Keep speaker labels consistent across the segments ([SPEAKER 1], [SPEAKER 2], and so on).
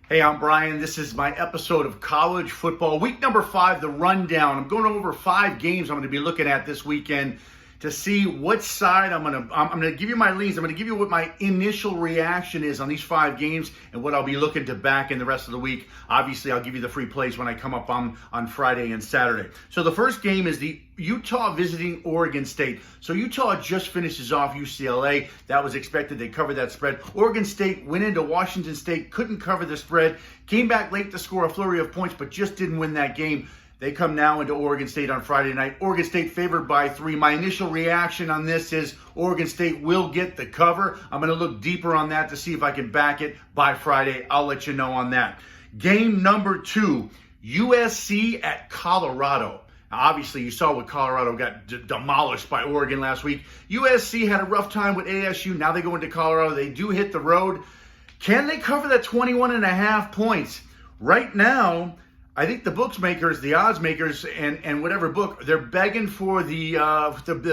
[SPEAKER 1] Hey, I'm Brian. This is my episode of College Football, week number 5, the rundown. I'm going over 5 games I'm going to be looking at this weekend to see what side I'm going to give you my leans. I'm going to give you what my initial reaction is on these 5 games and what I'll be looking to back in the rest of the week. Obviously, I'll give you the free plays when I come up on Friday and Saturday. So the first game is the Utah visiting Oregon State. So Utah just finishes off UCLA. That was expected. They covered that spread. Oregon State went into Washington State, couldn't cover the spread, came back late to score a flurry of points, but just didn't win that game. They come now into Oregon State on Friday night. Oregon State favored by 3. My initial reaction on this is Oregon State will get the cover. I'm going to look deeper on that to see if I can back it by Friday. I'll let you know on that. Game number 2, USC at Colorado. Now, obviously, you saw what Colorado got demolished by Oregon last week. USC had a rough time with ASU. Now they go into Colorado. They do hit the road. Can they cover that 21.5 points? Right now, I think the bookmakers, the odds makers, and whatever book, they're begging for the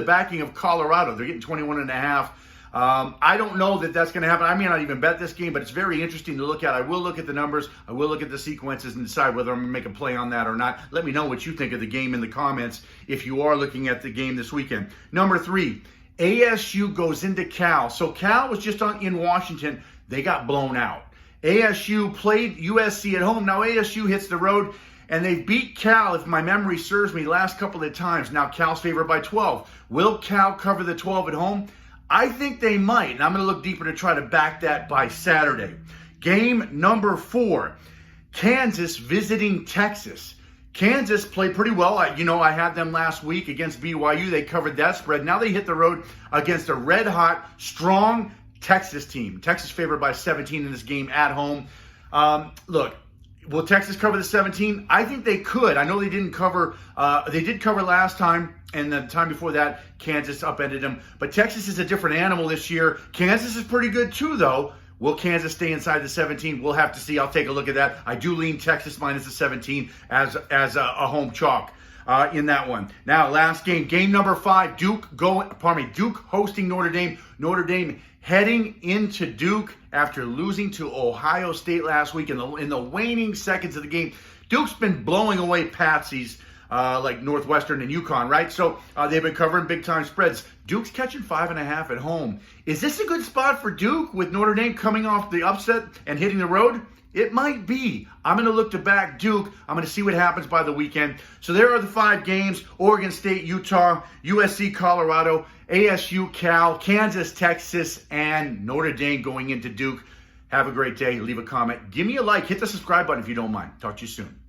[SPEAKER 1] backing of Colorado. They're getting 21.5. I don't know that that's going to happen. I may not even bet this game, but it's very interesting to look at. I will look at the numbers. I will look at the sequences and decide whether I'm going to make a play on that or not. Let me know what you think of the game in the comments if you are looking at the game this weekend. Number 3, ASU goes into Cal. So Cal was just in Washington. They got blown out. ASU played USC at home. Now ASU hits the road, and they beat Cal, if my memory serves me, last couple of times. Now Cal's favored by 12. Will Cal cover the 12 at home? I think they might, and I'm going to look deeper to try to back that by Saturday. Game number 4, Kansas visiting Texas. Kansas played pretty well. I had them last week against BYU. They covered that spread. Now they hit the road against a red-hot, strong Texas team. Texas favored by 17 in this game at home. Look, will Texas cover the 17? I think they could. I know they didn't cover. They did cover last time, and the time before that, Kansas upended them. But Texas is a different animal this year. Kansas is pretty good too, though. Will Kansas stay inside the 17? We'll have to see. I'll take a look at that. I do lean Texas minus the 17 as a home chalk in that one. Now, last game, game number 5, Duke hosting Notre Dame. Notre Dame heading into Duke after losing to Ohio State last week in the waning seconds of the game. Duke's been blowing away patsies like Northwestern and UConn, right? So they've been covering big-time spreads. Duke's catching 5.5 at home. Is this a good spot for Duke with Notre Dame coming off the upset and hitting the road? It might be. I'm going to look to back Duke. I'm going to see what happens by the weekend. So there are the 5 games: Oregon State, Utah, USC Colorado, ASU Cal, Kansas, Texas, and Notre Dame going into Duke. Have a great day. Leave a comment. Give me a like. Hit the subscribe button if you don't mind. Talk to you soon.